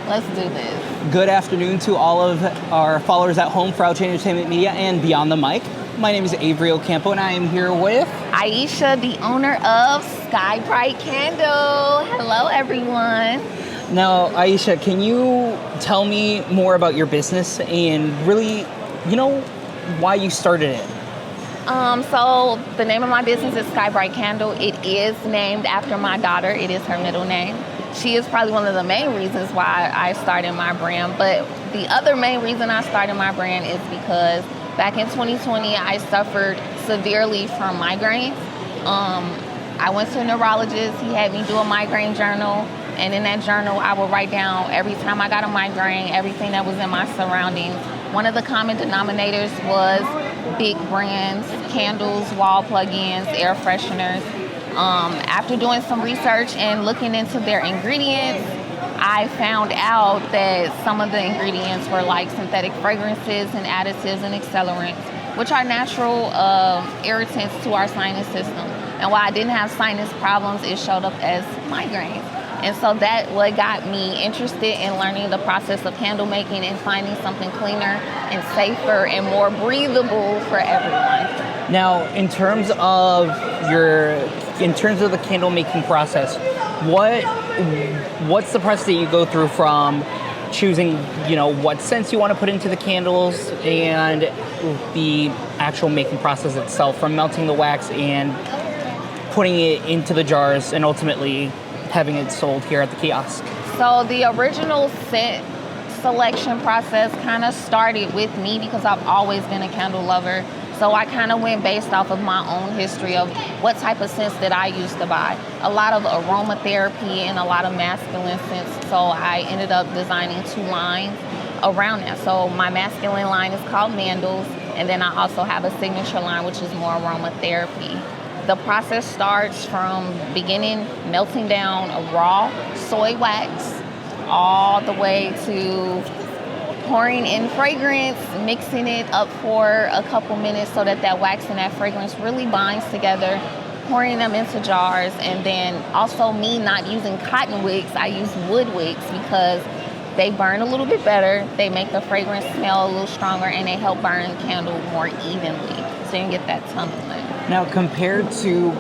Let's do this. Good afternoon to all of our followers at home for Ouch Entertainment Media and Beyond the Mic. My name is Avery Ocampo, and I am here with Aisha, the owner of Sky Bright Candle. Hello, everyone. Now, Aisha, can you tell me more about your business and really, why you started it? So the name of my business is Sky Bright Candle. It is named after my daughter. It is her middle name. She is probably one of the main reasons why I started my brand. But the other main reason I started my brand is because back in 2020, I suffered severely from migraines. I went to a neurologist. He had me do a migraine journal. And in that journal, I would write down every time I got a migraine, everything that was in my surroundings. One of the common denominators was big brands, candles, wall plug-ins, air fresheners. After doing some research and looking into their ingredients, I found out that some of the ingredients were like synthetic fragrances and additives and accelerants, which are natural irritants to our sinus system. And while I didn't have sinus problems, it showed up as migraines. And so that what got me interested in learning the process of candle making and finding something cleaner and safer and more breathable for everyone. Now, in terms of the candle making process, what's the process that you go through from choosing, what scents you want to put into the candles and the actual making process itself, from melting the wax and putting it into the jars and ultimately having it sold here at the kiosk? So the original scent selection process kind of started with me because I've always been a candle lover. So I kind of went based off of my own history of what type of scents that I used to buy. A lot of aromatherapy and a lot of masculine scents. So I ended up designing 2 lines around that. So my masculine line is called Mandels, and then I also have a signature line, which is more aromatherapy. The process starts from beginning melting down a raw soy wax all the way to pouring in fragrance, mixing it up for a couple minutes so that wax and that fragrance really binds together, pouring them into jars, and then also me not using cotton wicks, I use wood wicks because they burn a little bit better, they make the fragrance smell a little stronger, and they help burn the candle more evenly so you can get that tumbling. Now, compared to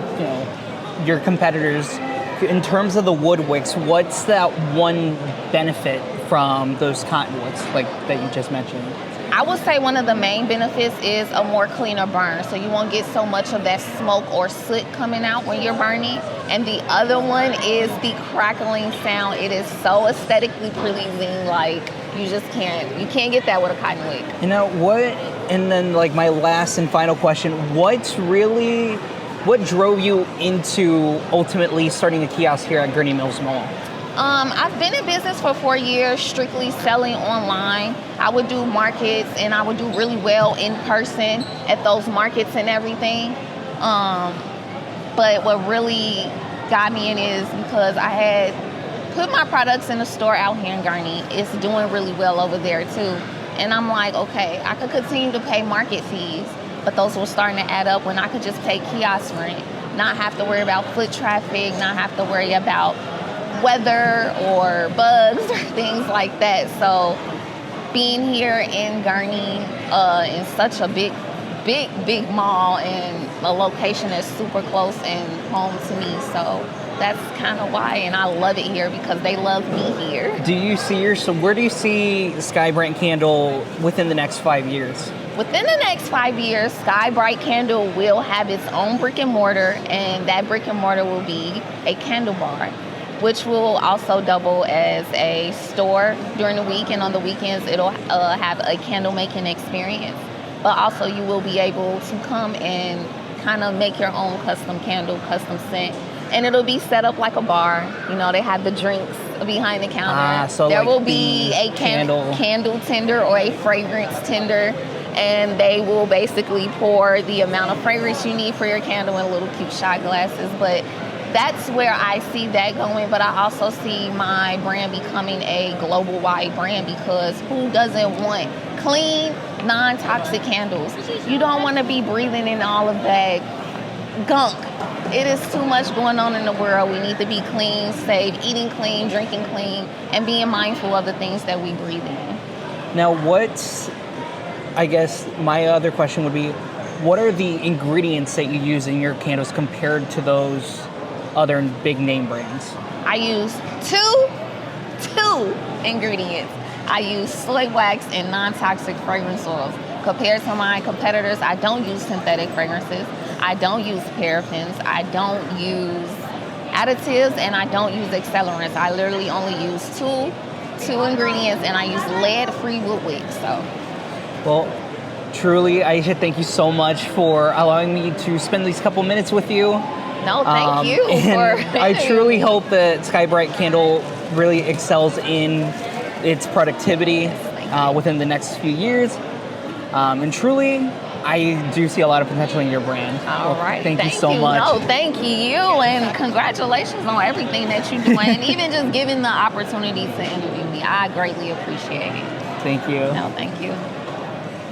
your competitors, in terms of the wood wicks, what's that one benefit from those cotton wicks like that you just mentioned? I would say one of the main benefits is a more cleaner burn, so you won't get so much of that smoke or soot coming out when you're burning. And the other one is the crackling sound. It is so aesthetically pleasing, like you can't get that with a cotton wick. And then like my last and final question, what drove you into ultimately starting a kiosk here at Gurnee Mills Mall? I've been in business for 4 years, strictly selling online. I would do markets and I would do really well in person at those markets and everything. But what really got me in is because I had put my products in the store out here in Gurnee. It's doing really well over there too. And I'm like, okay, I could continue to pay market fees, but those were starting to add up when I could just pay kiosk rent, not have to worry about foot traffic, not have to worry about weather or bugs or things like that. So being here in Gurnee in such a big mall and a location that's super close and home to me, so that's kind of why, and I love it here because they love me here. Where do you see Sky Bright Candle within the next 5 years? Within the next 5 years, Sky Bright Candle will have its own brick and mortar, and that brick and mortar will be a candle bar, which will also double as a store during the week, and on the weekends it'll have a candle making experience. But also you will be able to come and kind of make your own custom candle, custom scent, and it'll be set up like a bar. They have the drinks behind the counter. So there like will be a candle tender or a fragrance tender, and they will basically pour the amount of fragrance you need for your candle in little cute shot glasses. But that's where I see that going, but I also see my brand becoming a global wide brand because who doesn't want clean, non-toxic candles? You don't want to be breathing in all of that gunk It is too much going on in the world. We need to be clean, safe, eating clean, drinking clean, and being mindful of the things that we breathe in. Now, I guess my other question would be, what are the ingredients that you use in your candles compared to those other big name brands? I use two ingredients. I use soy wax and non-toxic fragrance oils. Compared to my competitors, I don't use synthetic fragrances. I don't use paraffins. I don't use additives, and I don't use accelerants. I literally only use two ingredients, and I use lead-free wood wick. So, well, truly, Aisha, thank you so much for allowing me to spend these couple minutes with you. No, thank you. And I truly hope that Sky Bright Candle really excels in its productivity within the next few years. And truly, I do see a lot of potential in your brand. All right. Thank you so much. No, thank you. And congratulations on everything that you're doing. And even just giving the opportunity to interview me. I greatly appreciate it. Thank you. No, thank you.